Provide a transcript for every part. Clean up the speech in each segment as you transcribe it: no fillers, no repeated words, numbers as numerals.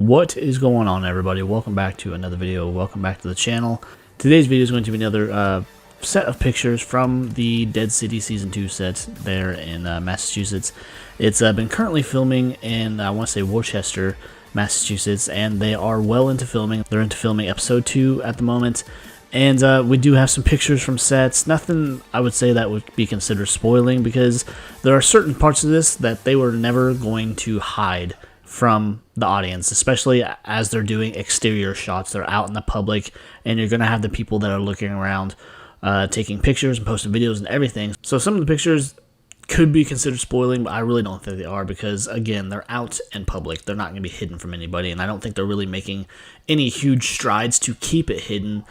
What is going on, everybody? Welcome back to another video. Welcome back to the channel. Today's video is going to be another set of pictures from the Dead City Season 2 set there in Massachusetts. It's been currently filming in, I want to say, Worcester, Massachusetts, and they are well into filming. They're into filming episode 2 at the moment. And we do have some pictures from sets. Nothing I would say that would be considered spoiling, because there are certain parts of this that they were never going to hide from the audience, especially as they're doing exterior shots. They're out in the public, and you're going to have the people that are looking around, taking pictures and posting videos and everything. So some of the pictures could be considered spoiling, but I really don't think they are, because again, they're out in public. They're not going to be hidden from anybody, and I don't think they're really making any huge strides to keep it hidden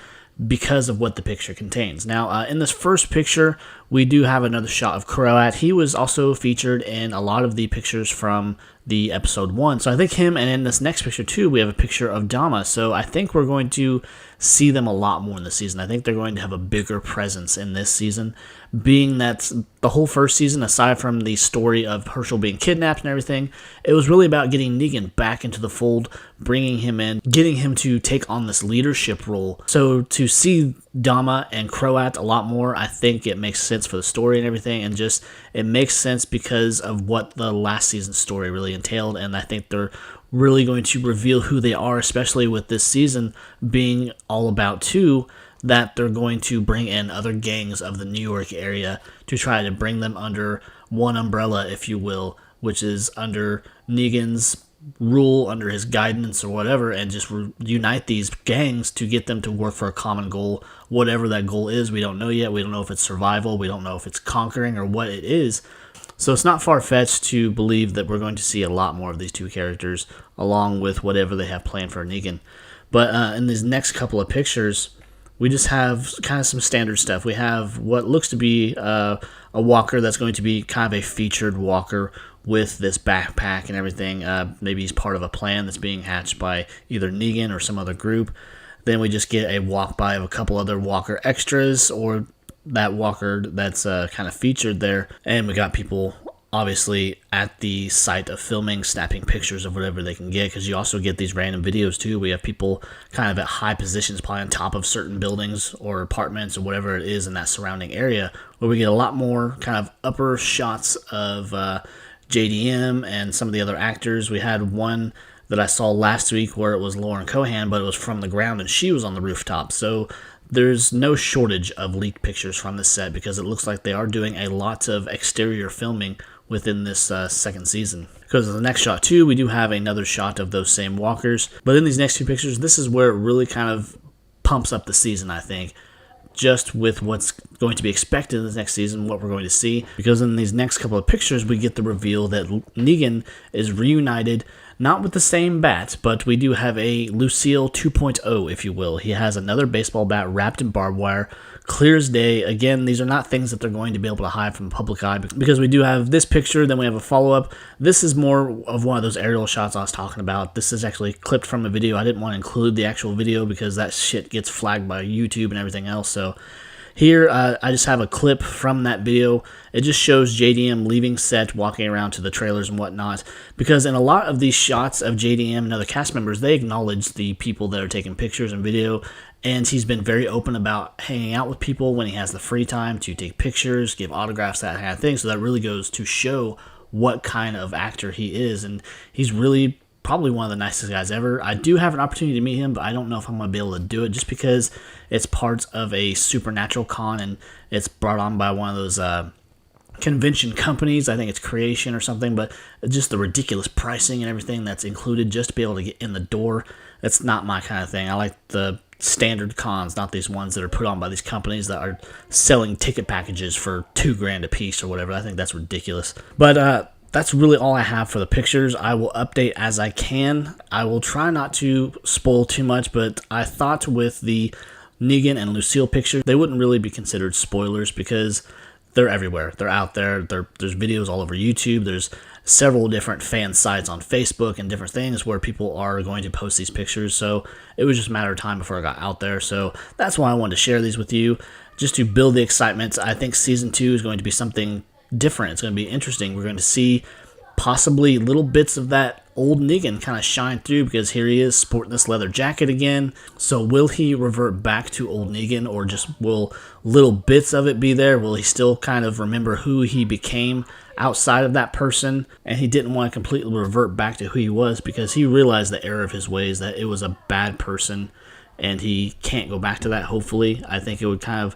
because of what the picture contains. Now, in this first picture, we do have another shot of Croat. He was also featured in a lot of the pictures from the episode 1. So I think him, and in this next picture too, we have a picture of Dama. So I think we're going to see them a lot more in the season. I think they're going to have a bigger presence in this season, being that the whole first season, aside from the story of Herschel being kidnapped and everything, it was really about getting Negan back into the fold, bringing him in, getting him to take on this leadership role. So to see Dama and Croat a lot more, I think it makes sense for the story and everything, and just it makes sense because of what the last season's story really entailed. And I think they're really going to reveal who they are, especially with this season being all about two, that they're going to bring in other gangs of the New York area to try to bring them under one umbrella, if you will, which is under Negan's rule, under his guidance or whatever, and just unite these gangs to get them to work for a common goal. Whatever that goal is, we don't know yet. We don't know if it's survival, we don't know if it's conquering, or what it is. So it's not far-fetched to believe that we're going to see a lot more of these two characters, along with whatever they have planned for Negan. But in these next couple of pictures, we just have kind of some standard stuff. We have what looks to be a walker that's going to be kind of a featured walker with this backpack and everything. Maybe he's part of a plan that's being hatched by either Negan or some other group. Then we just get a walk by of a couple other walker extras, or that walker that's kind of featured there. And we got people obviously at the site of filming, snapping pictures of whatever they can get, because you also get these random videos too. We have people kind of at high positions, probably on top of certain buildings or apartments or whatever it is in that surrounding area, where we get a lot more kind of upper shots of JDM and some of the other actors. We had one that I saw last week where it was Lauren Cohan, but it was from the ground and she was on the rooftop. So there's no shortage of leaked pictures from this set, because it looks like they are doing a lot of exterior filming within this second season. Because of the next shot too, we do have another shot of those same walkers. But in these next two pictures, this is where it really kind of pumps up the season, I think, just with what's going to be expected in this next season, what we're going to see. Because in these next couple of pictures, we get the reveal that Negan is reunited, not with the same bat, but we do have a Lucille 2.0, if you will. He has another baseball bat wrapped in barbed wire, clear as day. Again, these are not things that they're going to be able to hide from the public eye, because we do have this picture, then we have a follow-up. This is more of one of those aerial shots I was talking about. This is actually clipped from a video. I didn't want to include the actual video because that shit gets flagged by YouTube and everything else, so here, I just have a clip from that video. It just shows JDM leaving set, walking around to the trailers and whatnot, because in a lot of these shots of JDM and other cast members, they acknowledge the people that are taking pictures and video, and he's been very open about hanging out with people when he has the free time to take pictures, give autographs, that kind of thing. So that really goes to show what kind of actor he is, and he's really probably one of the nicest guys ever. I do have an opportunity to meet him, but I don't know if I'm going to be able to do it, just because it's part of a supernatural con, and it's brought on by one of those convention companies. I think it's Creation or something, but just the ridiculous pricing and everything that's included just to be able to get in the door. That's not my kind of thing. I like the standard cons, not these ones that are put on by these companies that are selling ticket packages for $2,000 a piece or whatever. I think that's ridiculous. But that's really all I have for the pictures. I will update as I can. I will try not to spoil too much, but I thought with the Negan and Lucille picture, they wouldn't really be considered spoilers, because they're everywhere. They're out there. There's videos all over YouTube. There's several different fan sites on Facebook and different things where people are going to post these pictures. So it was just a matter of time before I got out there. So that's why I wanted to share these with you, just to build the excitement. I think Season 2 is going to be something different. It's going to be interesting. We're going to see possibly little bits of that old Negan kind of shine through, because here he is sporting this leather jacket again. So will he revert back to old Negan, or just will little bits of it be there? Will he still kind of remember who he became outside of that person, and he didn't want to completely revert back to who he was because he realized the error of his ways, that it was a bad person, and he can't go back to that. Hopefully, I think it would kind of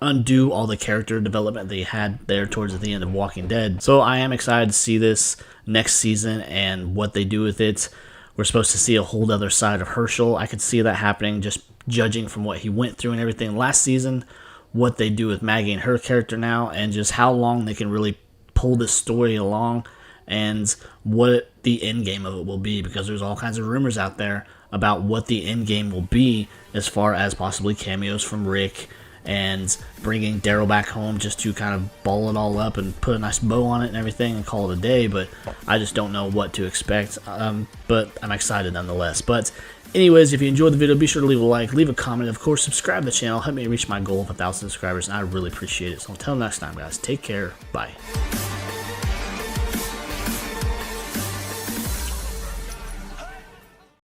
undo all the character development they had there towards the end of Walking Dead. So I am excited to see this next season and what they do with it. We're supposed to see a whole other side of Herschel. I could see that happening, just judging from what he went through and everything last season, what they do with Maggie and her character now, and just how long they can really pull this story along, and what the end game of it will be, because there's all kinds of rumors out there about what the end game will be, as far as possibly cameos from Rick and bringing Daryl back home just to kind of ball it all up and put a nice bow on it and everything and call it a day. But I just don't know what to expect, but I'm excited nonetheless. But anyways, if you enjoyed the video, be sure to leave a like, leave a comment, of course subscribe to the channel, help me reach my goal of 1,000 subscribers, and I really appreciate it. So until next time, guys, take care, bye.